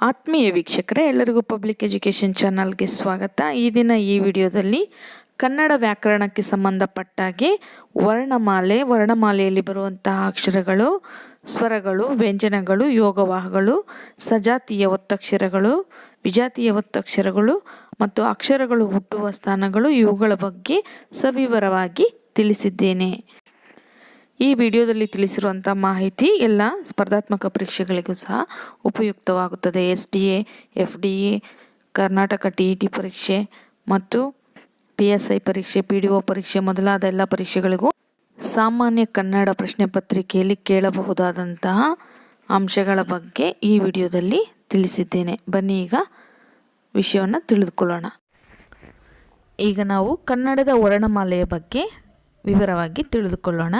ಆತ್ಮೀಯ ವೀಕ್ಷಕರೇ, ಎಲ್ಲರಿಗೂ ಪಬ್ಲಿಕ್ ಎಜುಕೇಷನ್ ಚಾನಲ್ಗೆ ಸ್ವಾಗತ. ಈ ದಿನ ಈ ವಿಡಿಯೋದಲ್ಲಿ ಕನ್ನಡ ವ್ಯಾಕರಣಕ್ಕೆ ಸಂಬಂಧಪಟ್ಟಾಗೆ ವರ್ಣಮಾಲೆಯಲ್ಲಿ ಬರುವಂತಹ ಅಕ್ಷರಗಳು, ಸ್ವರಗಳು, ವ್ಯಂಜನಗಳು, ಯೋಗವಾಹಗಳು, ಸಜಾತಿಯ ಒತ್ತಕ್ಷರಗಳು, ವಿಜಾತಿಯ ಒತ್ತಕ್ಷರಗಳು ಮತ್ತು ಅಕ್ಷರಗಳು ಹುಟ್ಟುವ ಸ್ಥಾನಗಳು, ಇವುಗಳ ಬಗ್ಗೆ ಸವಿವರವಾಗಿ ತಿಳಿಸಿದ್ದೇನೆ. ಈ ವಿಡಿಯೋದಲ್ಲಿ ತಿಳಿಸಿರುವಂಥ ಮಾಹಿತಿ ಎಲ್ಲ ಸ್ಪರ್ಧಾತ್ಮಕ ಪರೀಕ್ಷೆಗಳಿಗೂ ಸಹ ಉಪಯುಕ್ತವಾಗುತ್ತದೆ. SDA, FDA, ಕರ್ನಾಟಕ TET ಪರೀಕ್ಷೆ ಮತ್ತು PSI ಪರೀಕ್ಷೆ, PDO ಪರೀಕ್ಷೆ ಮೊದಲಾದ ಎಲ್ಲ ಪರೀಕ್ಷೆಗಳಿಗೂ ಸಾಮಾನ್ಯ ಕನ್ನಡ ಪ್ರಶ್ನೆ ಪತ್ರಿಕೆಯಲ್ಲಿ ಕೇಳಬಹುದಾದಂತಹ ಅಂಶಗಳ ಬಗ್ಗೆ ಈ ವಿಡಿಯೋದಲ್ಲಿ ತಿಳಿಸಿದ್ದೇನೆ. ಬನ್ನಿ ಈಗ ವಿಷಯವನ್ನು ತಿಳಿದುಕೊಳ್ಳೋಣ. ಈಗ ನಾವು ಕನ್ನಡದ ವರ್ಣಮಾಲೆಯ ಬಗ್ಗೆ ವಿವರವಾಗಿ ತಿಳಿದುಕೊಳ್ಳೋಣ.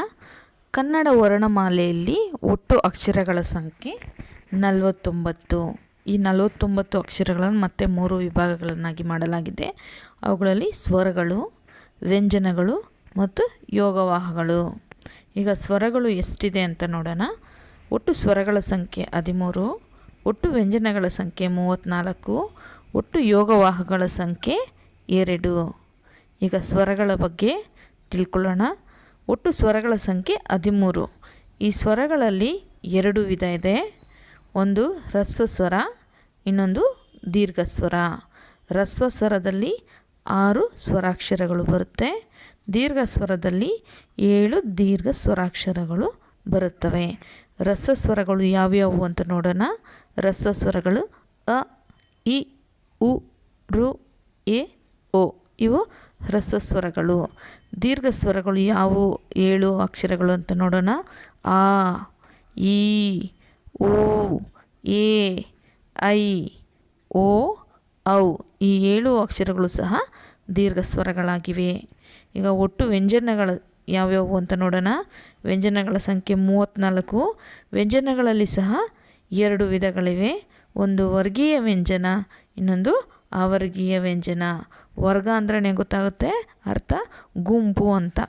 ಕನ್ನಡ ವರ್ಣಮಾಲೆಯಲ್ಲಿ ಒಟ್ಟು ಅಕ್ಷರಗಳ ಸಂಖ್ಯೆ 49. ಈ 49 ಅಕ್ಷರಗಳನ್ನು ಮತ್ತೆ 3 ವಿಭಾಗಗಳನ್ನಾಗಿ ಮಾಡಲಾಗಿದೆ. ಅವುಗಳಲ್ಲಿ ಸ್ವರಗಳು, ವ್ಯಂಜನಗಳು ಮತ್ತು ಯೋಗವಾಹಗಳು. ಈಗ ಸ್ವರಗಳು ಎಷ್ಟಿದೆ ಅಂತ ನೋಡೋಣ. ಒಟ್ಟು ಸ್ವರಗಳ ಸಂಖ್ಯೆ 13, ಒಟ್ಟು ವ್ಯಂಜನಗಳ ಸಂಖ್ಯೆ 34, ಒಟ್ಟು ಯೋಗವಾಹಗಳ ಸಂಖ್ಯೆ 2. ಈಗ ಸ್ವರಗಳ ಬಗ್ಗೆ ತಿಳ್ಕೊಳ್ಳೋಣ. ಒಟ್ಟು ಸ್ವರಗಳ ಸಂಖ್ಯೆ 13. ಈ ಸ್ವರಗಳಲ್ಲಿ 2 ವಿಧ ಇದೆ. ಒಂದು ಹ್ರಸ್ವ ಸ್ವರ, ಇನ್ನೊಂದು ದೀರ್ಘ ಸ್ವರ. ಹ್ರಸ್ವ ಸ್ವರದಲ್ಲಿ 6 ಸ್ವರಾಕ್ಷರಗಳು ಬರುತ್ತೆ. ದೀರ್ಘ ಸ್ವರದಲ್ಲಿ 7 ದೀರ್ಘ ಸ್ವರಾಕ್ಷರಗಳು ಬರುತ್ತವೆ. ಹ್ರಸ್ವ ಸ್ವರಗಳು ಯಾವ್ಯಾವು ಅಂತ ನೋಡೋಣ. ಹ್ರಸ್ವ ಸ್ವರಗಳು ಅ, ಇ, ಉ, ರು, ಎ, ಓ ಇವು ಹ್ರಸ್ವ ಸ್ವರಗಳು. ದೀರ್ಘ ಸ್ವರಗಳು ಯಾವುವು 7 ಅಕ್ಷರಗಳು ಅಂತ ನೋಡೋಣ. ಆ, ಈ, ಉ, ಎ, ಐ, ಓ, ಔ ಈ 7 ಅಕ್ಷರಗಳು ಸಹ ದೀರ್ಘ ಸ್ವರಗಳಾಗಿವೆ. ಈಗ ಒಟ್ಟು ವ್ಯಂಜನಗಳು ಯಾವ್ಯಾವು ಅಂತ ನೋಡೋಣ. ವ್ಯಂಜನಗಳ ಸಂಖ್ಯೆ 34. ವ್ಯಂಜನಗಳಲ್ಲಿ ಸಹ 2 ವಿಧಗಳಿವೆ. ಒಂದು ವರ್ಗೀಯ ವ್ಯಂಜನ, ಇನ್ನೊಂದು ಅವರ್ಗೀಯ ವ್ಯಂಜನ. ವರ್ಗ ಅಂದ್ರೆ ಗೊತ್ತಾಗುತ್ತೆ, ಅರ್ಥ ಗುಂಪು ಅಂತ.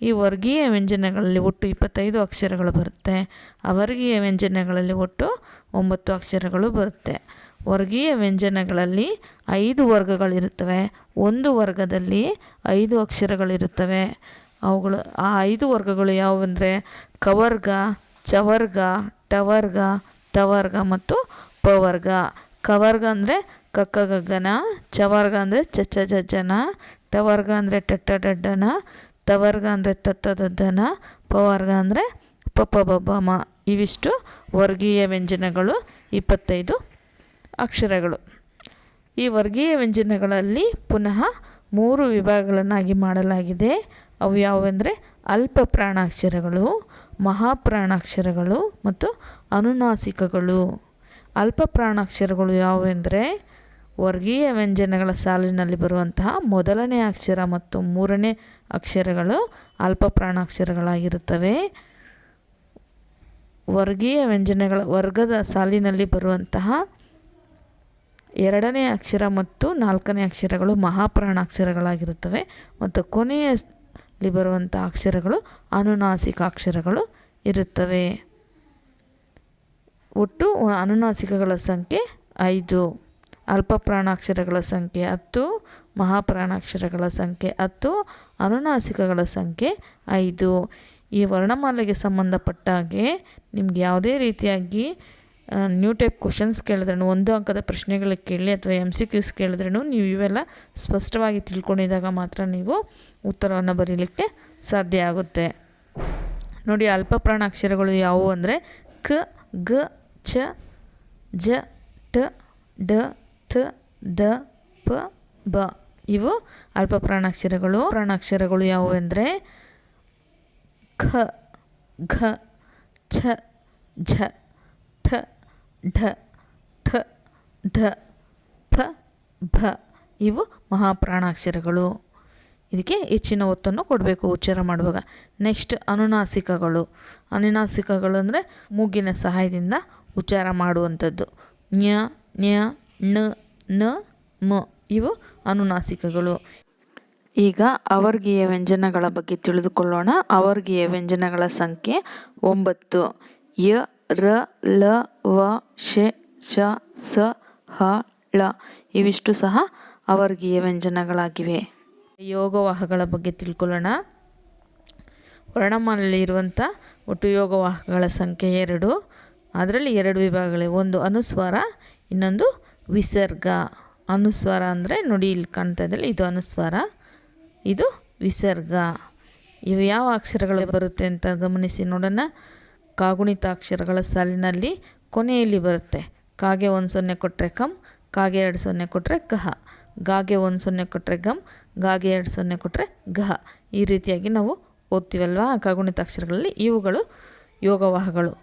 ಈ ವರ್ಗೀಯ ವ್ಯಂಜನಗಳಲ್ಲಿ ಒಟ್ಟು 25 ಅಕ್ಷರಗಳು ಬರುತ್ತೆ. ಅವರ್ಗೀಯ ವ್ಯಂಜನಗಳಲ್ಲಿ ಒಟ್ಟು 9 ಅಕ್ಷರಗಳು ಬರುತ್ತೆ. ವರ್ಗೀಯ ವ್ಯಂಜನಗಳಲ್ಲಿ 5 ವರ್ಗಗಳಿರುತ್ತವೆ. ಒಂದು ವರ್ಗದಲ್ಲಿ 5 ಅಕ್ಷರಗಳಿರುತ್ತವೆ. ಅವುಗಳು ಆ 5 ವರ್ಗಗಳು ಯಾವುವೆಂದರೆ ಕವರ್ಗ, ಚವರ್ಗ, ಟವರ್ಗ, ತವರ್ಗ ಮತ್ತು ಪವರ್ಗ. ಕವರ್ಗ ಅಂದರೆ ಕಕ್ಕ ಗಗ್ಗನ, ಚವರ್ಗ ಅಂದರೆ ಚಚ್ಚ ಜಜ್ಜನ, ಟವರ್ಗ ಅಂದರೆ ಟಟ್ಟ ಡಡ್ಡನ, ತವರ್ಗ ಅಂದರೆ ತತ್ತ ದದ್ದನ, ಪವರ್ಗ ಅಂದರೆ ಪಪ್ಪ ಬಬ್ಬಮ. ಇವಿಷ್ಟು ವರ್ಗೀಯ ವ್ಯಂಜನಗಳು, 25 ಅಕ್ಷರಗಳು. ಈ ವರ್ಗೀಯ ವ್ಯಂಜನಗಳಲ್ಲಿ ಪುನಃ 3 ವಿಭಾಗಗಳನ್ನಾಗಿ ಮಾಡಲಾಗಿದೆ. ಅವು ಯಾವುವೆಂದರೆ ಅಲ್ಪ ಪ್ರಾಣಾಕ್ಷರಗಳು, ಮಹಾಪ್ರಾಣಾಕ್ಷರಗಳು ಮತ್ತು ಅನುನಾಸಿಕಗಳು. ಅಲ್ಪ ಪ್ರಾಣಾಕ್ಷರಗಳು ಯಾವುವೆಂದರೆ ವರ್ಗೀಯ ವ್ಯಂಜನಗಳ ಸಾಲಿನಲ್ಲಿ ಬರುವಂತಹ ಮೊದಲನೇ ಅಕ್ಷರ ಮತ್ತು 3ನೇ ಅಕ್ಷರಗಳು ಅಲ್ಪ ಪ್ರಾಣಾಕ್ಷರಗಳಾಗಿರುತ್ತವೆ. ವರ್ಗೀಯ ವ್ಯಂಜನಗಳ ವರ್ಗದ ಸಾಲಿನಲ್ಲಿ ಬರುವಂತಹ 2ನೇ ಅಕ್ಷರ ಮತ್ತು 4ನೇ ಅಕ್ಷರಗಳು ಮಹಾಪ್ರಾಣಾಕ್ಷರಗಳಾಗಿರುತ್ತವೆ. ಮತ್ತು ಕೊನೆಯಲ್ಲಿ ಬರುವಂಥ ಅಕ್ಷರಗಳು ಅನುನಾಸಿಕ ಅಕ್ಷರಗಳು ಇರುತ್ತವೆ. ಒಟ್ಟು ಅನುನಾಸಿಕಗಳ ಸಂಖ್ಯೆ 5. ಅಲ್ಪ ಪ್ರಾಣಾಕ್ಷರಗಳ ಸಂಖ್ಯೆ 10, ಮಹಾಪ್ರಾಣಾಕ್ಷರಗಳ ಸಂಖ್ಯೆ 10, ಅನುನಾಸಿಕಗಳ ಸಂಖ್ಯೆ 5. ಈ ವರ್ಣಮಾಲೆಗೆ ಸಂಬಂಧಪಟ್ಟ ಹಾಗೆ ನಿಮ್ಗೆ ಯಾವುದೇ ರೀತಿಯಾಗಿ ನ್ಯೂ ಟೈಪ್ ಕ್ವಶನ್ಸ್ ಕೇಳಿದ್ರೂ, 1 ಅಂಕದ ಪ್ರಶ್ನೆಗಳಿಗೆ ಕೇಳಿ ಅಥವಾ MCQs ಕೇಳಿದ್ರೂ ನೀವು ಇವೆಲ್ಲ ಸ್ಪಷ್ಟವಾಗಿ ತಿಳ್ಕೊಂಡಿದ್ದಾಗ ಮಾತ್ರ ನೀವು ಉತ್ತರವನ್ನು ಬರೀಲಿಕ್ಕೆ ಸಾಧ್ಯ ಆಗುತ್ತೆ. ನೋಡಿ, ಅಲ್ಪ ಪ್ರಾಣಾಕ್ಷರಗಳು ಯಾವುವು ಅಂದರೆ ಕ, ಗ, ಚ, ಜ, ಟ, ಡ, ಥ, ದ, ಪ, ಬ ಇವು ಅಲ್ಪ ಪ್ರಾಣಾಕ್ಷರಗಳು. ಪ್ರಾಣಾಕ್ಷರಗಳು ಯಾವುವೆಂದರೆ ಖ, ಘ, ಛ, ಝ, ಠ, ಢ, ಥ, ಧ, ಫ, ಭ ಇವು ಮಹಾಪ್ರಾಣಾಕ್ಷರಗಳು. ಇದಕ್ಕೆ ಹೆಚ್ಚಿನ ಒತ್ತನ್ನು ಕೊಡಬೇಕು ಉಚ್ಚಾರ ಮಾಡುವಾಗ. ನೆಕ್ಸ್ಟ್ ಅನುನಾಸಿಕಗಳು. ಅನುನಾಸಿಕಗಳು ಅಂದರೆ ಮೂಗಿನ ಸಹಾಯದಿಂದ ಉಚ್ಚಾರ ಮಾಡುವಂಥದ್ದು. ಞ, ಞ, ಣ, ನ, ಮ ಇವು ಅನುನಾಸಿಕಗಳು. ಈಗ ಅವರ್ಗೀಯ ವ್ಯಂಜನಗಳ ಬಗ್ಗೆ ತಿಳಿದುಕೊಳ್ಳೋಣ. ಅವರ್ಗೀಯ ವ್ಯಂಜನಗಳ ಸಂಖ್ಯೆ 9. ಯ, ರ, ಲ, ವ, ಶ, ಶ, ಸ, ಹ ಳ ಇವಿಷ್ಟು ಸಹ ಅವರ್ಗೀಯ ವ್ಯಂಜನಗಳಾಗಿವೆ. ಯೋಗವಾಹಗಳ ಬಗ್ಗೆ ತಿಳ್ಕೊಳ್ಳೋಣ. ವರ್ಣಮಾಲೆಯಲ್ಲಿ ಇರುವಂಥ ಒಟ್ಟು ಯೋಗವಾಹಗಳ ಸಂಖ್ಯೆ 2. ಅದರಲ್ಲಿ 2 ವಿಭಾಗಗಳಿವೆ. ಒಂದು ಅನುಸ್ವಾರ, ಇನ್ನೊಂದು ವಿಸರ್ಗ. ಅನುಸ್ವಾರ ಅಂದರೆ ನೋಡಿ ಇಲ್ಲಿ ಕಾಣ್ತಾ ಇದ್ದಲ್ಲಿ ಇದು ಅನುಸ್ವಾರ, ಇದು ವಿಸರ್ಗ. ಇವು ಯಾವ ಅಕ್ಷರಗಳು ಬರುತ್ತೆ ಅಂತ ಗಮನಿಸಿ ನೋಡೋಣ. ಕಾಗುಣಿತಾಕ್ಷರಗಳ ಸಾಲಿನಲ್ಲಿ ಕೊನೆಯಲ್ಲಿ ಬರುತ್ತೆ. ಕಾಗೆ 1 0 ಕೊಟ್ಟರೆ ಕಂ, ಕಾಗೆ 2 0 ಕೊಟ್ಟರೆ ಕಹ, ಗಾಗೆ 1 0 ಕೊಟ್ಟರೆ ಗಮ್, ಗಾಗೆ 2 0 ಕೊಟ್ಟರೆ ಗಹ. ಈ ರೀತಿಯಾಗಿ ನಾವು ಓದ್ತೀವಲ್ವ ಕಾಗುಣಿತಾಕ್ಷರಗಳಲ್ಲಿ. ಇವುಗಳು ಯೋಗವಾಹಗಳು.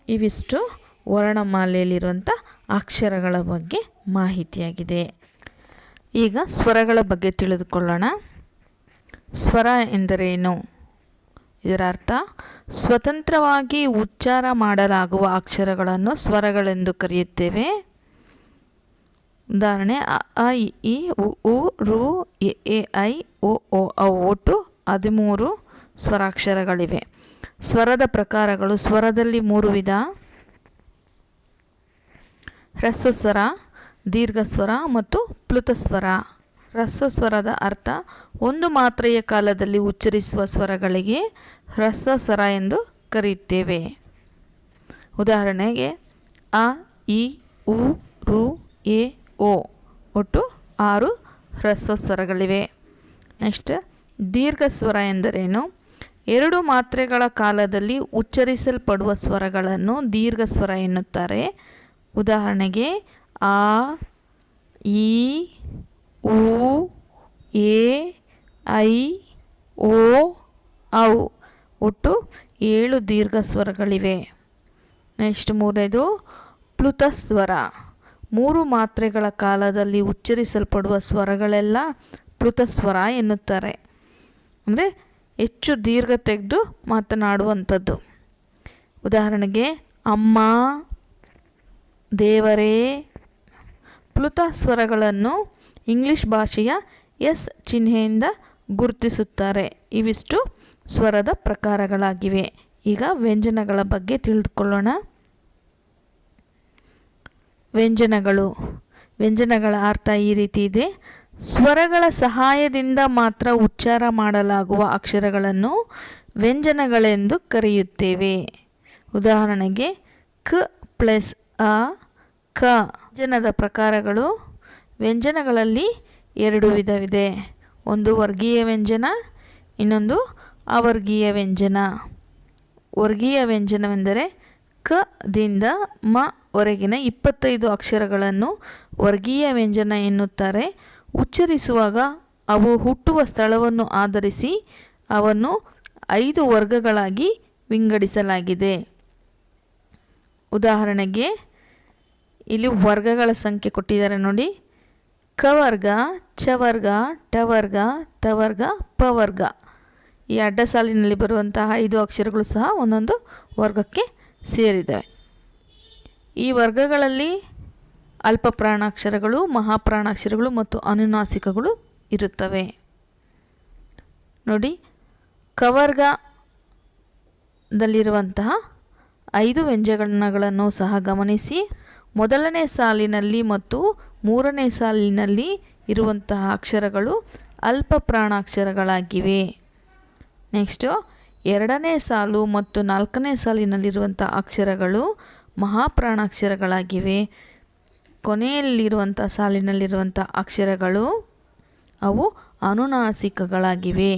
ಇವಿಷ್ಟು ವರ್ಣಮಾಲೆಯಲ್ಲಿರುವಂಥ ಅಕ್ಷರಗಳ ಬಗ್ಗೆ ಮಾಹಿತಿಯಾಗಿದೆ. ಈಗ ಸ್ವರಗಳ ಬಗ್ಗೆ ತಿಳಿದುಕೊಳ್ಳೋಣ. ಸ್ವರ ಎಂದರೇನು? ಇದರ ಅರ್ಥ ಸ್ವತಂತ್ರವಾಗಿ ಉಚ್ಚಾರ ಮಾಡಲಾಗುವ ಅಕ್ಷರಗಳನ್ನು ಸ್ವರಗಳೆಂದು ಕರೆಯುತ್ತೇವೆ. ಉದಾಹರಣೆ ಅ ಆ ಇ ಈ ಉ ಊ ಋ ಎ ಎ ಐ ಒ ಓ ಅವು ಒಟ್ಟು 13 ಸ್ವರಾಕ್ಷರಗಳಿವೆ. ಸ್ವರದ ಪ್ರಕಾರಗಳು. ಸ್ವರದಲ್ಲಿ 3 ವಿಧ: ಹ್ರಸ್ವಸ್ವರ, ದೀರ್ಘಸ್ವರ ಮತ್ತು ಪ್ಲುತಸ್ವರ. ಹ್ರಸ್ವಸ್ವರದ ಅರ್ಥ ಒಂದು ಮಾತ್ರೆಯ ಕಾಲದಲ್ಲಿ ಉಚ್ಚರಿಸುವ ಸ್ವರಗಳಿಗೆ ಹ್ರಸ್ವಸ್ವರ ಎಂದು ಕರೆಯುತ್ತೇವೆ. ಉದಾಹರಣೆಗೆ ಅ ಇ ಉ ಋ ಎ ಓ ಒಟ್ಟು 6 ಹ್ರಸ್ವಸ್ವರಗಳಿವೆ. ನೆಕ್ಸ್ಟ್ ದೀರ್ಘಸ್ವರ ಎಂದರೇನು? 2 ಮಾತ್ರೆಗಳ ಕಾಲದಲ್ಲಿ ಉಚ್ಚರಿಸಲ್ಪಡುವ ಸ್ವರಗಳನ್ನು ದೀರ್ಘಸ್ವರ ಎನ್ನುತ್ತಾರೆ. ಉದಾಹರಣೆಗೆ ಆ ಈ ಉ ಎ ಐ ಓ ಔ ಒಟ್ಟು 7 ದೀರ್ಘಸ್ವರಗಳಿವೆ. ನೆಕ್ಸ್ಟ್ 3ನೇದು ಪ್ಲುತಸ್ವರ. 3 ಮಾತ್ರೆಗಳ ಕಾಲದಲ್ಲಿ ಉಚ್ಚರಿಸಲ್ಪಡುವ ಸ್ವರಗಳೆಲ್ಲ ಪ್ಲುತಸ್ವರ ಎನ್ನುತ್ತಾರೆ. ಅಂದರೆ ಹೆಚ್ಚು ದೀರ್ಘ ತೆಗೆದು ಮಾತನಾಡುವಂಥದ್ದು. ಉದಾಹರಣೆಗೆ ಅಮ್ಮ, ದೇವರೇ. ಪ್ಲುತ ಸ್ವರಗಳನ್ನು ಇಂಗ್ಲಿಷ್ ಭಾಷೆಯ ಎಸ್ ಚಿಹ್ನೆಯಿಂದ ಗುರುತಿಸುತ್ತಾರೆ. ಇವಿಷ್ಟು ಸ್ವರದ ಪ್ರಕಾರಗಳಾಗಿವೆ. ಈಗ ವ್ಯಂಜನಗಳ ಬಗ್ಗೆ ತಿಳಿದುಕೊಳ್ಳೋಣ. ವ್ಯಂಜನಗಳು. ವ್ಯಂಜನಗಳ ಅರ್ಥ ಈ ರೀತಿ ಇದೆ: ಸ್ವರಗಳ ಸಹಾಯದಿಂದ ಮಾತ್ರ ಉಚ್ಚಾರ ಮಾಡಲಾಗುವ ಅಕ್ಷರಗಳನ್ನು ವ್ಯಂಜನಗಳೆಂದು ಕರೆಯುತ್ತೇವೆ. ಉದಾಹರಣೆಗೆ ಕ ಪ್ಲಸ್ ಅ ಕ. ವ್ಯಂಜನದ ಪ್ರಕಾರಗಳು. ವ್ಯಂಜನಗಳಲ್ಲಿ 2 ವಿಧವಿದೆ. ಒಂದು ವರ್ಗೀಯ ವ್ಯಂಜನ, ಇನ್ನೊಂದು ಅವರ್ಗೀಯ ವ್ಯಂಜನ. ವರ್ಗೀಯ ವ್ಯಂಜನವೆಂದರೆ ಕ ದಿಂದ ಮ ವರೆಗಿನ 25 ಅಕ್ಷರಗಳನ್ನು ವರ್ಗೀಯ ವ್ಯಂಜನ ಎನ್ನುತ್ತಾರೆ. ಉಚ್ಚರಿಸುವಾಗ ಅವು ಹುಟ್ಟುವ ಸ್ಥಳವನ್ನು ಆಧರಿಸಿ ಅವನ್ನು 5 ವರ್ಗಗಳಾಗಿ ವಿಂಗಡಿಸಲಾಗಿದೆ. ಉದಾಹರಣೆಗೆ ಇಲ್ಲಿ ವರ್ಗಗಳ ಸಂಖ್ಯೆ ಕೊಟ್ಟಿದ್ದಾರೆ ನೋಡಿ. ಕವರ್ಗ, ಚವರ್ಗ, ಟವರ್ಗ, ತವರ್ಗ, ಪವರ್ಗ. ಈ ಅಡ್ಡ ಸಾಲಿನಲ್ಲಿ ಬರುವಂತಹ 5 ಅಕ್ಷರಗಳು ಸಹ ಒಂದೊಂದು ವರ್ಗಕ್ಕೆ ಸೇರಿವೆ. ಈ ವರ್ಗಗಳಲ್ಲಿ ಅಲ್ಪ ಪ್ರಾಣಾಕ್ಷರಗಳು, ಮಹಾಪ್ರಾಣಾಕ್ಷರಗಳು ಮತ್ತು ಅನುನಾಸಿಕಗಳು ಇರುತ್ತವೆ. ನೋಡಿ, ಕವರ್ಗದಲ್ಲಿರುವಂತಹ 5 ವ್ಯಂಜನಗಳನ್ನು ಸಹ ಗಮನಿಸಿ. ಮೊದಲನೇ ಸಾಲಿನಲ್ಲಿ ಮತ್ತು 3ನೇ ಸಾಲಿನಲ್ಲಿ ಇರುವಂತಹ ಅಕ್ಷರಗಳು ಅಲ್ಪ ಪ್ರಾಣಾಕ್ಷರಗಳಾಗಿವೆ. ನೆಕ್ಸ್ಟು 2ನೇ ಸಾಲು ಮತ್ತು 4ನೇ ಸಾಲಿನಲ್ಲಿರುವಂಥ ಅಕ್ಷರಗಳು ಮಹಾಪ್ರಾಣಾಕ್ಷರಗಳಾಗಿವೆ. ಕೊನೆಯಲ್ಲಿರುವಂಥ ಸಾಲಿನಲ್ಲಿರುವಂಥ ಅಕ್ಷರಗಳು ಅವು ಅನುನಾಸಿಕಗಳಾಗಿವೆ.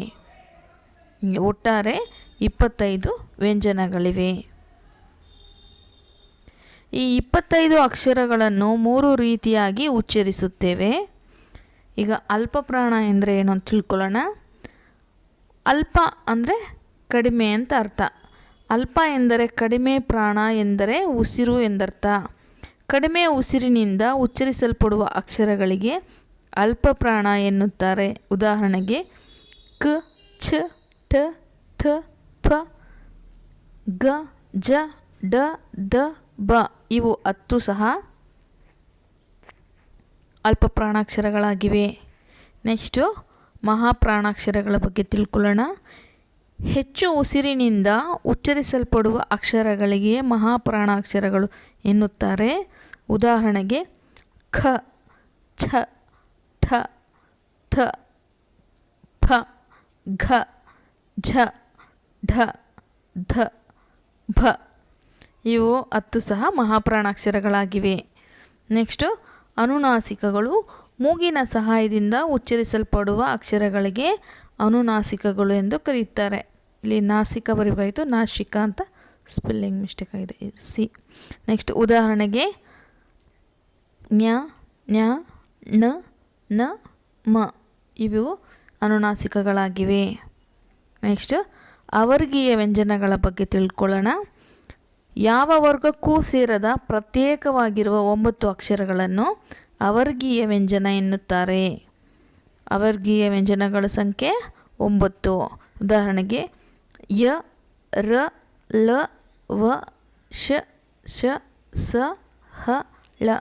ಒಟ್ಟಾರೆ 25 ವ್ಯಂಜನಗಳಿವೆ. ಈ 25 ಅಕ್ಷರಗಳನ್ನು 3 ರೀತಿಯಾಗಿ ಉಚ್ಚರಿಸುತ್ತೇವೆ. ಈಗ ಅಲ್ಪ ಪ್ರಾಣ ಎಂದರೆ ಏನು ಅಂತ ತಿಳ್ಕೊಳ್ಳೋಣ. ಅಲ್ಪ ಅಂದರೆ ಕಡಿಮೆ ಅಂತ ಅರ್ಥ. ಅಲ್ಪ ಎಂದರೆ ಕಡಿಮೆ, ಪ್ರಾಣ ಎಂದರೆ ಉಸಿರು ಎಂದರ್ಥ. ಕಡಿಮೆ ಉಸಿರಿನಿಂದ ಉಚ್ಚರಿಸಲ್ಪಡುವ ಅಕ್ಷರಗಳಿಗೆ ಅಲ್ಪ ಪ್ರಾಣ ಎನ್ನುತ್ತಾರೆ. ಉದಾಹರಣೆಗೆ ಕ, ಛ, ಠ, ಥ, ಪ, ಗ, ಜ, ಡ, ದ, ಬ ಇವು 10 ಸಹ ಅಲ್ಪ ಪ್ರಾಣಾಕ್ಷರಗಳಾಗಿವೆ. ನೆಕ್ಸ್ಟು ಮಹಾಪ್ರಾಣಾಕ್ಷರಗಳ ಬಗ್ಗೆ ತಿಳ್ಕೊಳ್ಳೋಣ. ಹೆಚ್ಚು ಉಸಿರಿನಿಂದ ಉಚ್ಚರಿಸಲ್ಪಡುವ ಅಕ್ಷರಗಳಿಗೆ ಮಹಾಪ್ರಾಣಾಕ್ಷರಗಳು ಎನ್ನುತ್ತಾರೆ. ಉದಾಹರಣೆಗೆ ಖ, ಛ, ಠ, ಥ, ಫ, ಘ, ಝ, ಢ, ಧ, ಭ. ಇವು 10 ಸಹ ಮಹಾಪ್ರಾಣಾಕ್ಷರಗಳಾಗಿವೆ. ನೆಕ್ಸ್ಟು ಅನುನಾಸಿಕಗಳು. ಮೂಗಿನ ಸಹಾಯದಿಂದ ಉಚ್ಚರಿಸಲ್ಪಡುವ ಅಕ್ಷರಗಳಿಗೆ ಅನುನಾಸಿಕಗಳು ಎಂದು ಕರೆಯುತ್ತಾರೆ. ಇಲ್ಲಿ ನಾಸಿಕ ಬರೀಬೇಕಾಯಿತು, ನಾಸಿಕ ಅಂತ ಸ್ಪೆಲ್ಲಿಂಗ್ ಮಿಸ್ಟೇಕ್ ಆಗಿದೆ, ಸಿ. ನೆಕ್ಸ್ಟ್ ಉದಾಹರಣೆಗೆ ಜ್ಞ, ಜ್ಞ, ಣ, ನ, ಮ. ಇವು ಅನುನಾಸಿಕಗಳಾಗಿವೆ. ನೆಕ್ಸ್ಟ್ ಅವರ್ಗೀಯ ವ್ಯಂಜನಗಳ ಬಗ್ಗೆ ತಿಳ್ಕೊಳ್ಳೋಣ. ಯಾವ ವರ್ಗಕ್ಕೂ ಸೇರದ ಪ್ರತ್ಯೇಕವಾಗಿರುವ 9 ಅಕ್ಷರಗಳನ್ನು ಅವರ್ಗೀಯ ವ್ಯಂಜನ ಎನ್ನುತ್ತಾರೆ. ಅವರ್ಗೀಯ ವ್ಯಂಜನಗಳ ಸಂಖ್ಯೆ 9. ಉದಾಹರಣೆಗೆ ಯ, ರ, ಲ, ವ, ಶ, ಶ, ಸ, ಹ, ಳ.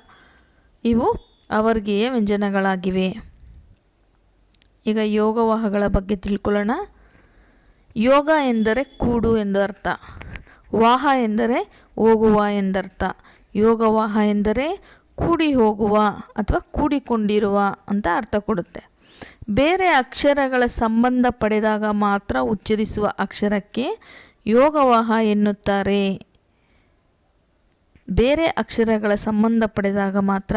ಇವು ಅವರ್ಗೀಯ ವ್ಯಂಜನಗಳಾಗಿವೆ. ಈಗ ಯೋಗವಾಹಗಳ ಬಗ್ಗೆ ತಿಳ್ಕೊಳ್ಳೋಣ. ಯೋಗ ಎಂದರೆ ಕೂಡು ಎಂದು ಅರ್ಥ. ವಾಹ ಎಂದರೆ ಹೋಗುವ ಎಂದರ್ಥ. ಯೋಗವಾಹ ಎಂದರೆ ಕೂಡಿ ಹೋಗುವ ಅಥವಾ ಕೂಡಿಕೊಂಡಿರುವ ಅಂತ ಅರ್ಥ ಕೊಡುತ್ತೆ. ಬೇರೆ ಅಕ್ಷರಗಳ ಸಂಬಂಧ ಪಡೆದಾಗ ಮಾತ್ರ ಉಚ್ಚರಿಸುವ ಅಕ್ಷರಕ್ಕೆ ಯೋಗವಾಹ ಎನ್ನುತ್ತಾರೆ. ಬೇರೆ ಅಕ್ಷರಗಳ ಸಂಬಂಧ ಪಡೆದಾಗ ಮಾತ್ರ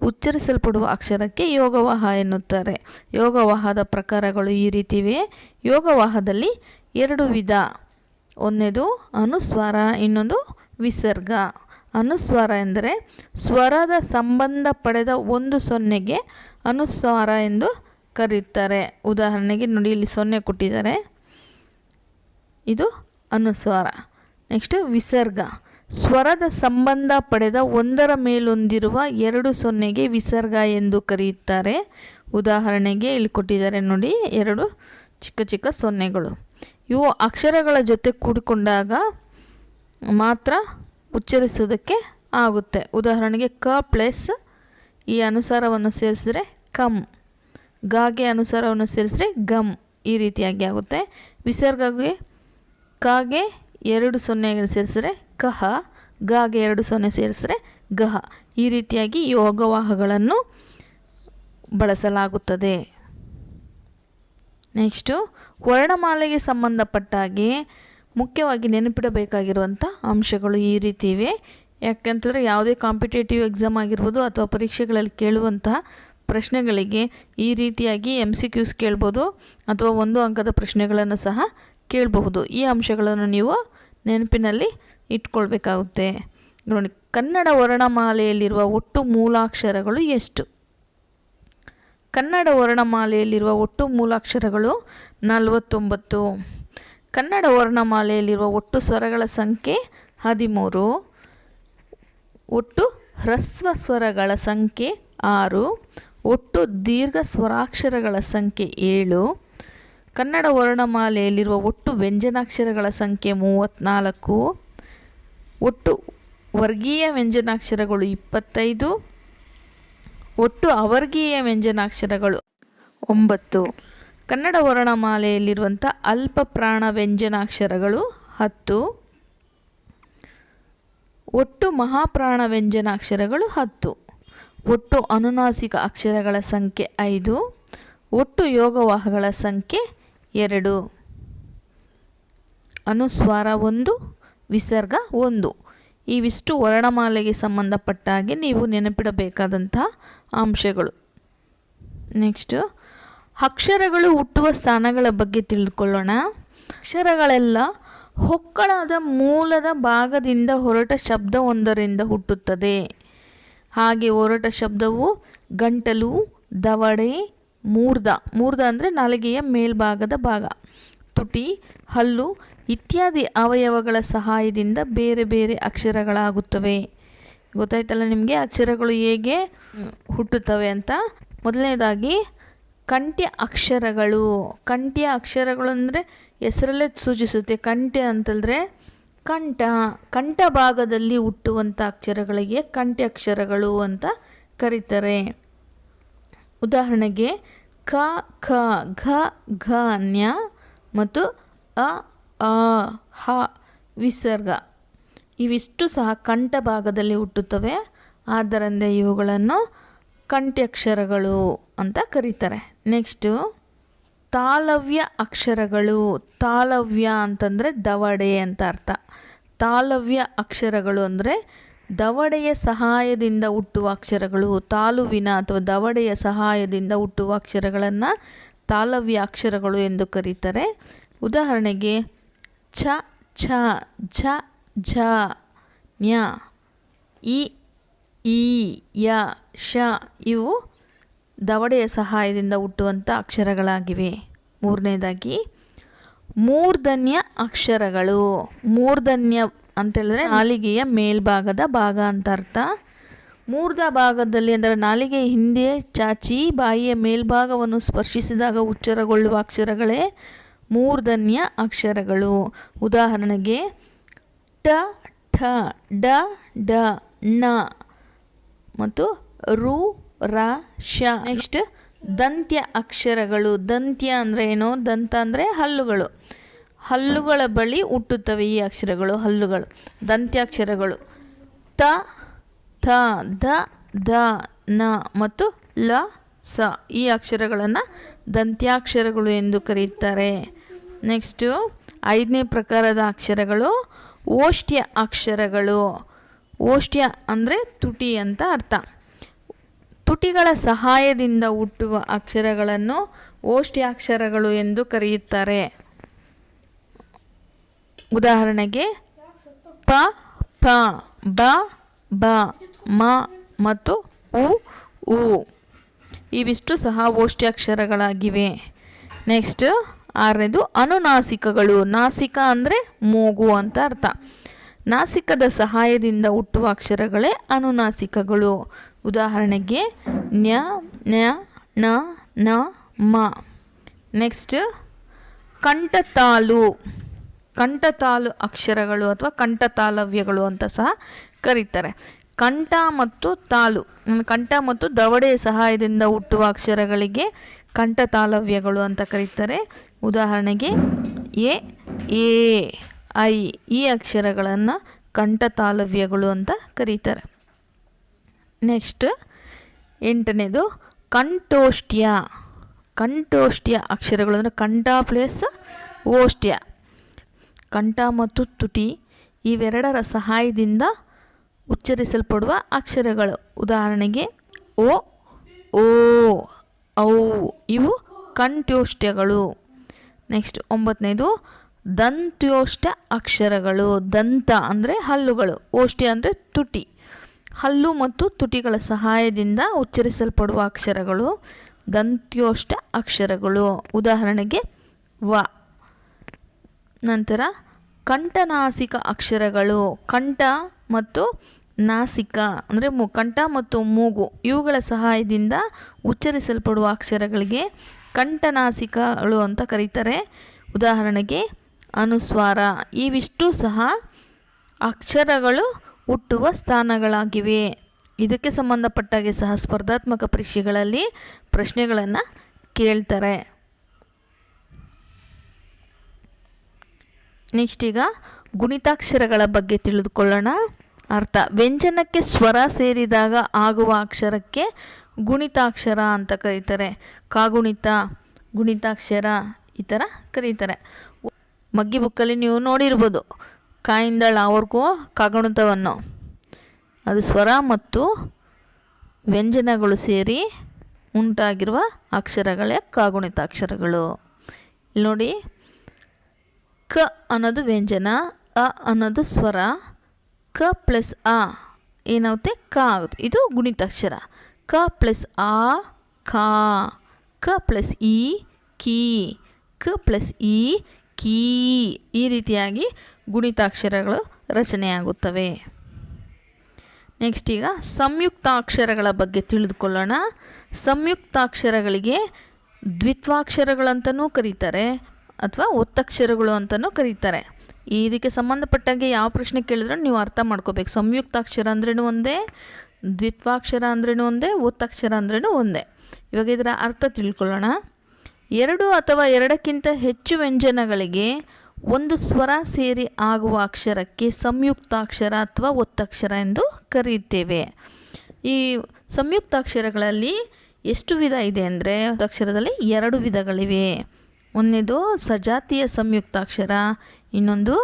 ಉಚ್ಚರಿಸಲ್ಪಡುವ ಅಕ್ಷರಕ್ಕೆ ಯೋಗವಾಹ ಎನ್ನುತ್ತಾರೆ. ಯೋಗವಾಹದ ಪ್ರಕಾರಗಳು ಈ ರೀತಿವೆ. ಯೋಗವಾಹದಲ್ಲಿ 2 ವಿಧ. ಒಂದನೇದು ಅನುಸ್ವಾರ, ಇನ್ನೊಂದು ವಿಸರ್ಗ. ಅನುಸ್ವಾರ ಎಂದರೆ ಸ್ವರದ ಸಂಬಂಧ ಪಡೆದ ಒಂದು ಸೊನ್ನೆಗೆ ಅನುಸ್ವಾರ ಎಂದು ಕರೆಯುತ್ತಾರೆ. ಉದಾಹರಣೆಗೆ ನೋಡಿ, ಇಲ್ಲಿ 0 ಕೊಟ್ಟಿದ್ದಾರೆ, ಇದು ಅನುಸ್ವಾರ. ನೆಕ್ಸ್ಟ್ ವಿಸರ್ಗ. ಸ್ವರದ ಸಂಬಂಧ ಪಡೆದ ಒಂದರ ಮೇಲೊಂದಿರುವ 2 ಸೊನ್ನೆಗೆ ವಿಸರ್ಗ ಎಂದು ಕರೆಯುತ್ತಾರೆ. ಉದಾಹರಣೆಗೆ ಇಲ್ಲಿ ಕೊಟ್ಟಿದ್ದಾರೆ ನೋಡಿ, 2 ಚಿಕ್ಕ ಚಿಕ್ಕ ಸೊನ್ನೆಗಳು. ಇವು ಅಕ್ಷರಗಳ ಜೊತೆ ಕೂಡಿಕೊಂಡಾಗ ಮಾತ್ರ ಉಚ್ಚರಿಸುವುದಕ್ಕೆ ಆಗುತ್ತೆ. ಉದಾಹರಣೆಗೆ ಕ ಪ್ಲಸ್ ಈ ಅನುಸಾರವನ್ನು ಸೇರಿಸಿದ್ರೆ ಕಮ್, ಗಾಗೆ ಅನುಸಾರವನ್ನು ಸೇರಿಸಿದ್ರೆ ಗಮ್, ಈ ರೀತಿಯಾಗಿ ಆಗುತ್ತೆ. ವಿಸರ್ಗಗೆ ಕಾಗೆ 2 ಸೊನ್ನೆಗಳು ಸೇರಿಸಿದ್ರೆ ಕಹ, ಗಾಗೆ 2 ಸೊನ್ನೆ ಸೇರಿಸಿದ್ರೆ ಗಹ. ಈ ರೀತಿಯಾಗಿ ಯೋಗವಾಹಗಳನ್ನು ಬಳಸಲಾಗುತ್ತದೆ. ನೆಕ್ಸ್ಟು ವರ್ಣಮಾಲೆಗೆ ಸಂಬಂಧಪಟ್ಟ ಹಾಗೆ ಮುಖ್ಯವಾಗಿ ನೆನಪಿಡಬೇಕಾಗಿರುವಂಥ ಅಂಶಗಳು ಈ ರೀತಿ ಇವೆ. ಯಾಕೆಂತಂದರೆ ಯಾವುದೇ ಕಾಂಪಿಟೇಟಿವ್ ಎಕ್ಸಾಮ್ ಆಗಿರ್ಬೋದು ಅಥವಾ ಪರೀಕ್ಷೆಗಳಲ್ಲಿ ಕೇಳುವಂತಹ ಪ್ರಶ್ನೆಗಳಿಗೆ ಈ ರೀತಿಯಾಗಿ MCQs ಕೇಳ್ಬೋದು ಅಥವಾ 1 ಅಂಕದ ಪ್ರಶ್ನೆಗಳನ್ನು ಸಹ ಕೇಳಬಹುದು. ಈ ಅಂಶಗಳನ್ನು ನೀವು ನೆನಪಿನಲ್ಲಿ ಇಟ್ಕೊಳ್ಬೇಕಾಗುತ್ತೆ. ನೋಡಿ, ಕನ್ನಡ ವರ್ಣಮಾಲೆಯಲ್ಲಿರುವ ಒಟ್ಟು ಮೂಲಾಕ್ಷರಗಳು ಎಷ್ಟು? ಕನ್ನಡ ವರ್ಣಮಾಲೆಯಲ್ಲಿರುವ ಒಟ್ಟು ಮೂಲಾಕ್ಷರಗಳು 49. ಕನ್ನಡ ವರ್ಣಮಾಲೆಯಲ್ಲಿರುವ ಒಟ್ಟು ಸ್ವರಗಳ ಸಂಖ್ಯೆ 13. ಒಟ್ಟು ಹ್ರಸ್ವ ಸ್ವರಗಳ ಸಂಖ್ಯೆ 6. ಒಟ್ಟು ದೀರ್ಘ ಸ್ವರಾಕ್ಷರಗಳ ಸಂಖ್ಯೆ 7. ಕನ್ನಡ ವರ್ಣಮಾಲೆಯಲ್ಲಿರುವ ಒಟ್ಟು ವ್ಯಂಜನಾಕ್ಷರಗಳ ಸಂಖ್ಯೆ 34. ಒಟ್ಟು ವರ್ಗೀಯ ವ್ಯಂಜನಾಕ್ಷರಗಳು 25. ಒಟ್ಟು ಅವರ್ಗೀಯ ವ್ಯಂಜನಾಕ್ಷರಗಳು 9. ಕನ್ನಡ ವರ್ಣಮಾಲೆಯಲ್ಲಿರುವಂಥ ಅಲ್ಪ ಪ್ರಾಣ ವ್ಯಂಜನಾಕ್ಷರಗಳು 10. ಒಟ್ಟು ಮಹಾಪ್ರಾಣ ವ್ಯಂಜನಾಕ್ಷರಗಳು 10. ಒಟ್ಟು ಅನುನಾಸಿಕ ಅಕ್ಷರಗಳ ಸಂಖ್ಯೆ 5. ಒಟ್ಟು ಯೋಗವಾಹಗಳ ಸಂಖ್ಯೆ 2. ಅನುಸ್ವಾರ 1, ವಿಸರ್ಗ 1. ಇವಿಷ್ಟು ವರ್ಣಮಾಲೆಗೆ ಸಂಬಂಧಪಟ್ಟ ಹಾಗೆ ನೀವು ನೆನಪಿಡಬೇಕಾದಂಥ ಅಂಶಗಳು. ನೆಕ್ಸ್ಟು ಅಕ್ಷರಗಳು ಹುಟ್ಟುವ ಸ್ಥಾನಗಳ ಬಗ್ಗೆ ತಿಳಿದುಕೊಳ್ಳೋಣ. ಅಕ್ಷರಗಳೆಲ್ಲ ಹೊಕ್ಕಳದ ಮೂಲದ ಭಾಗದಿಂದ ಹೊರಟ ಶಬ್ದವೊಂದರಿಂದ ಹುಟ್ಟುತ್ತದೆ. ಹಾಗೆ ಹೊರಟ ಶಬ್ದವು ಗಂಟಲು, ದವಡೆ, ಮೂರ್ಧ ಅಂದರೆ ನಾಲಿಗೆಯ ಮೇಲ್ಭಾಗದ ಭಾಗ, ತುಟಿ, ಹಲ್ಲು ಇತ್ಯಾದಿ ಅವಯವಗಳ ಸಹಾಯದಿಂದ ಬೇರೆ ಬೇರೆ ಅಕ್ಷರಗಳಾಗುತ್ತವೆ. ಗೊತ್ತಾಯ್ತಲ್ಲ ನಿಮಗೆ ಅಕ್ಷರಗಳು ಹೇಗೆ ಹುಟ್ಟುತ್ತವೆ ಅಂತ. ಮೊದಲನೇದಾಗಿ ಕಂಠ್ಯ ಅಕ್ಷರಗಳು. ಕಂಠ್ಯ ಅಕ್ಷರಗಳು ಅಂದರೆ ಹೆಸರಲ್ಲೇ ಸೂಚಿಸುತ್ತೆ. ಕಂಠ್ಯ ಅಂತಂದರೆ ಕಂಠ ಭಾಗದಲ್ಲಿ ಹುಟ್ಟುವಂಥ ಅಕ್ಷರಗಳಿಗೆ ಕಂಠ್ಯ ಅಕ್ಷರಗಳು ಅಂತ ಕರೀತಾರೆ. ಉದಾಹರಣೆಗೆ ಕ, ಖ, ಘ, ಘ, ಜ್ಞ ಮತ್ತು ಅ, ಆ, ಹ ವಿಸರ್ಗ ಇವಿಷ್ಟು ಸಹ ಕಂಠ ಭಾಗದಲ್ಲಿ ಹುಟ್ಟುತ್ತವೆ. ಆದ್ದರಿಂದ ಇವುಗಳನ್ನು ಕಂಠ್ಯಕ್ಷರಗಳು ಅಂತ ಕರೀತಾರೆ. ನೆಕ್ಸ್ಟು ತಾಲವ್ಯ ಅಕ್ಷರಗಳು. ತಾಲವ್ಯ ಅಂತಂದರೆ ದವಡೆ ಅಂತ ಅರ್ಥ. ತಾಲವ್ಯ ಅಕ್ಷರಗಳು ಅಂದರೆ ದವಡೆಯ ಸಹಾಯದಿಂದ ಹುಟ್ಟುವ ಅಕ್ಷರಗಳು. ತಾಲುವಿನ ಅಥವಾ ದವಡೆಯ ಸಹಾಯದಿಂದ ಹುಟ್ಟುವ ಅಕ್ಷರಗಳನ್ನು ತಾಲವ್ಯ ಅಕ್ಷರಗಳು ಎಂದು ಕರೀತಾರೆ. ಉದಾಹರಣೆಗೆ ಛ, ಛ, ಝ, ಝ, ನ್ಯ, ಇ, ಈ, ಯ, ಶ ಇವು ದವಡೆಯ ಸಹಾಯದಿಂದ ಹುಟ್ಟುವಂಥ ಅಕ್ಷರಗಳಾಗಿವೆ. ಮೂರನೇದಾಗಿ ಮೂರ್ಧನ್ಯ ಅಕ್ಷರಗಳು. ಮೂರ್ಧನ್ಯ ಅಂತೇಳಿದ್ರೆ ನಾಲಿಗೆಯ ಮೇಲ್ಭಾಗದ ಭಾಗ ಅಂತ ಅರ್ಥ. ಮೂರ್ಧ ಭಾಗದಲ್ಲಿ ಅಂದರೆ ನಾಲಿಗೆ ಹಿಂದೆ ಚಾಚಿ ಬಾಯಿಯ ಮೇಲ್ಭಾಗವನ್ನು ಸ್ಪರ್ಶಿಸಿದಾಗ ಉಚ್ಚರಗೊಳ್ಳುವ ಅಕ್ಷರಗಳೇ ಮೂರ್ಧನ್ಯ ಅಕ್ಷರಗಳು. ಉದಾಹರಣೆಗೆ ಟ, ಠ, ಡ, ಡ, ಣ ಮತ್ತು ರು, ರ, ಶ. ನೆಕ್ಸ್ಟ್ ದಂತ್ಯ ಅಕ್ಷರಗಳು. ದಂತ್ಯ ಅಂದರೆ ಏನು? ದಂತ ಅಂದರೆ ಹಲ್ಲುಗಳು. ಹಲ್ಲುಗಳ ಬಳಿ ಹುಟ್ಟುತ್ತವೆ ಈ ಅಕ್ಷರಗಳು. ಹಲ್ಲುಗಳು ದಂತ್ಯಾಕ್ಷರಗಳು. ತ, ಥ, ದ, ಧ, ನ ಮತ್ತು ಲ, ಸ ಈ ಅಕ್ಷರಗಳನ್ನು ದಂತ್ಯಾಕ್ಷರಗಳು ಎಂದು ಕರೆಯುತ್ತಾರೆ. ನೆಕ್ಸ್ಟು 5ನೇ ಪ್ರಕಾರದ ಅಕ್ಷರಗಳು ಓಷ್ಟ್ಯ ಅಕ್ಷರಗಳು. ಓಷ್ಟ್ಯ ಅಂದರೆ ತುಟಿ ಅಂತ ಅರ್ಥ. ತುಟಿಗಳ ಸಹಾಯದಿಂದ ಹುಟ್ಟುವ ಅಕ್ಷರಗಳನ್ನು ಓಷ್ಟ್ಯಾಕ್ಷರಗಳು ಎಂದು ಕರೆಯುತ್ತಾರೆ. ಉದಾಹರಣೆಗೆ ಪ, ಫ, ಬ, ಬ, ಮ ಮತ್ತು ಉ, ಉ ಇವಿಷ್ಟು ಸಹ ಓಷ್ಟ್ಯಾಕ್ಷರಗಳಾಗಿವೆ. ನೆಕ್ಸ್ಟ್ 6ನೇದು ಅನುನಾಸಿಕಗಳು. ನಾಸಿಕ ಅಂದರೆ ಮೂಗು ಅಂತ ಅರ್ಥ. ನಾಸಿಕದ ಸಹಾಯದಿಂದ ಹುಟ್ಟುವ ಅಕ್ಷರಗಳೇ ಅನುನಾಸಿಕಗಳು. ಉದಾಹರಣೆಗೆ ನ್ಯ, ನ್ಯ, ಣ, ನ, ಮ. ನೆಕ್ಸ್ಟ್ ಕಂಠತಾಲು. ಕಂಠತಾಲು ಅಕ್ಷರಗಳು ಅಥವಾ ಕಂಠತಾಲವ್ಯಗಳು ಅಂತ ಸಹ ಕರೀತಾರೆ. ಕಂಠ ಮತ್ತು ತಾಲು, ಕಂಠ ಮತ್ತು ದವಡೆಯ ಸಹಾಯದಿಂದ ಹುಟ್ಟುವ ಅಕ್ಷರಗಳಿಗೆ ಕಂಠತಾಲವ್ಯಗಳು ಅಂತ ಕರೀತಾರೆ. ಉದಾಹರಣೆಗೆ ಎ, ಎ, ಐ ಈ ಅಕ್ಷರಗಳನ್ನು ಕಂಠತಾಲವ್ಯಗಳು ಅಂತ ಕರೀತಾರೆ. ನೆಕ್ಸ್ಟ್ 8ನೇದು ಕಂಠೋಷ್ಟ್ಯ. ಕಂಠೋಷ್ಟ್ಯ ಅಕ್ಷರಗಳು ಅಂದರೆ ಕಂಠ ಪ್ಲಸ್ ಓಷ್ಟ್ಯ. ಕಂಠ ಮತ್ತು ತುಟಿ ಇವೆರಡರ ಸಹಾಯದಿಂದ ಉಚ್ಚರಿಸಲ್ಪಡುವ ಅಕ್ಷರಗಳು. ಉದಾಹರಣೆಗೆ ಓ, ಓ, ಔ ಇವು ಕಂಠೋಷ್ಟ್ಯಗಳು. ನೆಕ್ಸ್ಟ್ 9ನೇದು ದಂತ್ಯೋಷ್ಠ ಅಕ್ಷರಗಳು. ದಂತ ಅಂದರೆ ಹಲ್ಲುಗಳು, ಓಷ್ಟ್ಯ ಅಂದರೆ ತುಟಿ. ಹಲ್ಲು ಮತ್ತು ತುಟಿಗಳ ಸಹಾಯದಿಂದ ಉಚ್ಚರಿಸಲ್ಪಡುವ ಅಕ್ಷರಗಳು ದಂತ್ಯೋಷ್ಠ ಅಕ್ಷರಗಳು. ಉದಾಹರಣೆಗೆ ವ. ನಂತರ ಕಂಠನಾಸಿಕ ಅಕ್ಷರಗಳು. ಕಂಠ ಮತ್ತು ನಾಸಿಕ ಅಂದರೆ ಕಂಠ ಮತ್ತು ಮೂಗು ಇವುಗಳ ಸಹಾಯದಿಂದ ಉಚ್ಚರಿಸಲ್ಪಡುವ ಅಕ್ಷರಗಳಿಗೆ ಕಂಠನಾಸಿಕಗಳು ಅಂತ ಕರೀತಾರೆ. ಉದಾಹರಣೆಗೆ ಅನುಸ್ವಾರ. ಇವಿಷ್ಟು ಸಹ ಅಕ್ಷರಗಳು ಹುಟ್ಟುವ ಸ್ಥಾನಗಳಾಗಿವೆ. ಇದಕ್ಕೆ ಸಂಬಂಧಪಟ್ಟಾಗೆ ಸಹ ಸ್ಪರ್ಧಾತ್ಮಕ ಪರೀಕ್ಷೆಗಳಲ್ಲಿ ಪ್ರಶ್ನೆಗಳನ್ನು ಕೇಳ್ತಾರೆ. ನೆಕ್ಸ್ಟ್ ಈಗ ಗುಣಿತಾಕ್ಷರಗಳ ಬಗ್ಗೆ ತಿಳಿದುಕೊಳ್ಳೋಣ. ಅರ್ಥ: ವ್ಯಂಜನಕ್ಕೆ ಸ್ವರ ಸೇರಿದಾಗ ಆಗುವ ಅಕ್ಷರಕ್ಕೆ ಗುಣಿತಾಕ್ಷರ ಅಂತ ಕರೀತಾರೆ. ಕಾಗುಣಿತ, ಗುಣಿತಾಕ್ಷರ ಈ ಥರ ಕರೀತಾರೆ. ಮಗ್ಗಿ ಬುಕ್ಕಲ್ಲಿ ನೀವು ನೋಡಿರ್ಬೋದು, ಕಾಯಿಂದಳ ಅವ್ರಿಗೂ ಕಾಗುಣಿತವನ್ನು. ಅದು ಸ್ವರ ಮತ್ತು ವ್ಯಂಜನಗಳು ಸೇರಿ ಉಂಟಾಗಿರುವ ಅಕ್ಷರಗಳೇ ಕಾಗುಣಿತಾಕ್ಷರಗಳು. ಇಲ್ಲಿ ನೋಡಿ, ಕ ಅನ್ನೋದು ವ್ಯಂಜನ, ಅ ಅನ್ನೋದು ಸ್ವರ, ಕ ಪ್ಲಸ್ ಆ ಏನಾಗುತ್ತೆ ಕ ಆಗುತ್ತೆ. ಇದು ಗುಣಿತಾಕ್ಷರ. ಕ ಪ್ಲಸ್ ಆ ಖಾ, ಕ ಪ್ಲಸ್ ಈ ಕೀ, ಕ ಪ್ಲಸ್ ಈ ಕೀ. ಈ ರೀತಿಯಾಗಿ ಗುಣಿತಾಕ್ಷರಗಳು ರಚನೆಯಾಗುತ್ತವೆ. ನೆಕ್ಸ್ಟ್ ಈಗ ಸಂಯುಕ್ತಾಕ್ಷರಗಳ ಬಗ್ಗೆ ತಿಳಿದುಕೊಳ್ಳೋಣ. ಸಂಯುಕ್ತಾಕ್ಷರಗಳಿಗೆ ದ್ವಿತ್ವಾಕ್ಷರಗಳಂತನೂ ಕರೀತಾರೆ ಅಥವಾ ಒತ್ತಕ್ಷರಗಳು ಅಂತಲೂ ಕರೀತಾರೆ. ಇದಕ್ಕೆ ಸಂಬಂಧಪಟ್ಟಾಗೆ ಯಾವ ಪ್ರಶ್ನೆ ಕೇಳಿದ್ರೂ ನೀವು ಅರ್ಥ ಮಾಡ್ಕೋಬೇಕು. ಸಂಯುಕ್ತಾಕ್ಷರ ಅಂದ್ರೂ ಒಂದೇ, ದ್ವಿತ್ವಾಕ್ಷರ ಅಂದ್ರೂ ಒಂದೇ, ಒತ್ತಕ್ಷರ ಅಂದ್ರೂ ಒಂದೇ. ಇವಾಗ ಇದರ ಅರ್ಥ ತಿಳ್ಕೊಳ್ಳೋಣ. ಎರಡು ಅಥವಾ ಎರಡಕ್ಕಿಂತ ಹೆಚ್ಚು ವ್ಯಂಜನಗಳಿಗೆ ಒಂದು ಸ್ವರ ಸೇರಿ ಆಗುವ ಅಕ್ಷರಕ್ಕೆ ಸಂಯುಕ್ತಾಕ್ಷರ ಅಥವಾ ಒತ್ತಕ್ಷರ ಎಂದು ಕರೆಯುತ್ತೇವೆ. ಈ ಸಂಯುಕ್ತಾಕ್ಷರಗಳಲ್ಲಿ ಎಷ್ಟು ವಿಧ ಇದೆ ಅಂದರೆ ಅಕ್ಷರದಲ್ಲಿ 2 ವಿಧಗಳಿವೆ. ಒಂದನೇದು ಸಜಾತಿಯ ಸಂಯುಕ್ತಾಕ್ಷರ, ಇನ್ನೊಂದು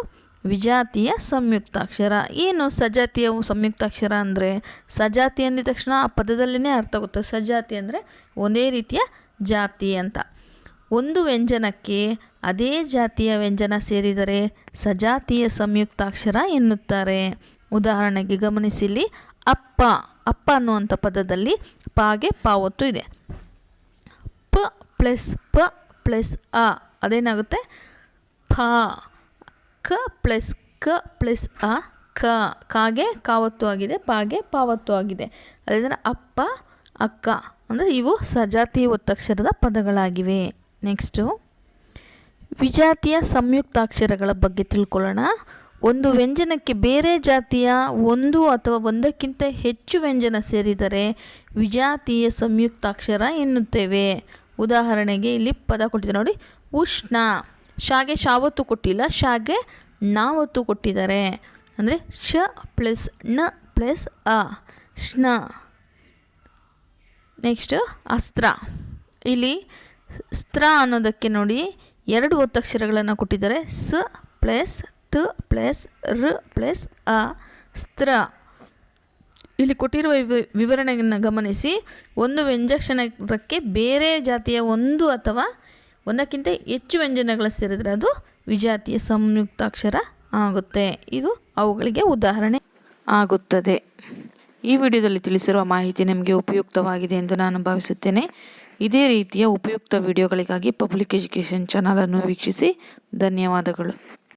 ವಿಜಾತಿಯ ಸಂಯುಕ್ತಾಕ್ಷರ. ಏನು ಸಜಾತಿಯ ಸಂಯುಕ್ತಾಕ್ಷರ ಅಂದರೆ, ಸಜಾತಿ ಅಂದಿದ ತಕ್ಷಣ ಆ ಪದದಲ್ಲೇ ಅರ್ಥ ಆಗುತ್ತೆ. ಸಜಾತಿ ಅಂದರೆ ಒಂದೇ ರೀತಿಯ ಜಾತಿ ಅಂತ. ಒಂದು ವ್ಯಂಜನಕ್ಕೆ ಅದೇ ಜಾತಿಯ ವ್ಯಂಜನ ಸೇರಿದರೆ ಸಜಾತಿಯ ಸಂಯುಕ್ತಾಕ್ಷರ ಎನ್ನುತ್ತಾರೆ. ಉದಾಹರಣೆಗೆ ಗಮನಿಸಿಲಿ, ಅಪ್ಪ. ಅಪ್ಪ ಅನ್ನುವಂಥ ಪದದಲ್ಲಿ ಪಾಗೆ ಪಾವತ್ತು ಇದೆ. ಪ ಪ್ಲಸ್ ಪ ಪ್ಲಸ್ ಅ ಅದೇನಾಗುತ್ತೆ ಫ. ಕ ಪ್ಲಸ್ ಕ ಪ್ಲಸ್ ಅ ಕ. ಕಾಗೆ ಕಾವತ್ತು ಆಗಿದೆ, ಪಾಗೆ ಪಾವತ್ತು ಆಗಿದೆ. ಅದೇ ಅಪ್ಪ ಅಕ್ಕ ಅಂದರೆ ಇವು ಸಜಾತಿ ಒತ್ತಕ್ಷರದ ಪದಗಳಾಗಿವೆ. ನೆಕ್ಸ್ಟು ವಿಜಾತಿಯ ಸಂಯುಕ್ತಾಕ್ಷರಗಳ ಬಗ್ಗೆ ತಿಳ್ಕೊಳ್ಳೋಣ. ಒಂದು ವ್ಯಂಜನಕ್ಕೆ ಬೇರೆ ಜಾತಿಯ ಒಂದು ಅಥವಾ ಒಂದಕ್ಕಿಂತ ಹೆಚ್ಚು ವ್ಯಂಜನ ಸೇರಿದರೆ ವಿಜಾತಿಯ ಸಂಯುಕ್ತಾಕ್ಷರ ಎನ್ನುತ್ತೇವೆ. ಉದಾಹರಣೆಗೆ ಇಲ್ಲಿ ಪದ ಕೊಟ್ಟಿದ್ದಾರೆ ನೋಡಿ, ಉಷ್ಣ. ಶಾಗೆ ಶಾವತ್ತು ಕೊಟ್ಟಿಲ್ಲ, ಶಾಗೆ ನಾವತ್ತು ಕೊಟ್ಟಿದ್ದಾರೆ. ಅಂದರೆ ಶ ಪ್ಲಸ್ ಣ ಪ್ಲಸ್ ಅ ಶ್ನ. ನೆಕ್ಸ್ಟ್ ಅಸ್ತ್ರ. ಇಲ್ಲಿ ಸ್ತ್ರ ಅನ್ನೋದಕ್ಕೆ ನೋಡಿ 2 ಒತ್ತಕ್ಷರಗಳನ್ನು ಕೊಟ್ಟಿದ್ದಾರೆ. ಸ ಪ್ಲಸ್ ತ ಪ್ಲಸ್ ರ ಪ್ಲಸ್ ಅ ಸ್ತ್ರ. ಇಲ್ಲಿ ಕೊಟ್ಟಿರುವ ವಿವರಣೆಯನ್ನು ಗಮನಿಸಿ. ಒಂದು ವ್ಯಂಜನಾಕ್ಷರಕ್ಕೆ ಬೇರೆ ಜಾತಿಯ ಒಂದು ಅಥವಾ ಒಂದಕ್ಕಿಂತ ಹೆಚ್ಚು ವ್ಯಂಜನಗಳು ಸೇರಿದರೆ ಅದು ವಿಜಾತಿಯ ಸಂಯುಕ್ತಾಕ್ಷರ ಆಗುತ್ತೆ. ಇದು ಅವುಗಳಿಗೆ ಉದಾಹರಣೆ ಆಗುತ್ತದೆ. ಈ ವಿಡಿಯೋದಲ್ಲಿ ತಿಳಿಸಿರುವ ಮಾಹಿತಿ ನಿಮಗೆ ಉಪಯುಕ್ತವಾಗಿದೆ ಎಂದು ನಾನು ಭಾವಿಸುತ್ತೇನೆ. ಇದೇ ರೀತಿಯ ಉಪಯುಕ್ತ ವಿಡಿಯೋಗಳಿಗಾಗಿ ಪಬ್ಲಿಕ್ ಎಜುಕೇಷನ್ ಚಾನಲನ್ನು ವೀಕ್ಷಿಸಿ. ಧನ್ಯವಾದಗಳು.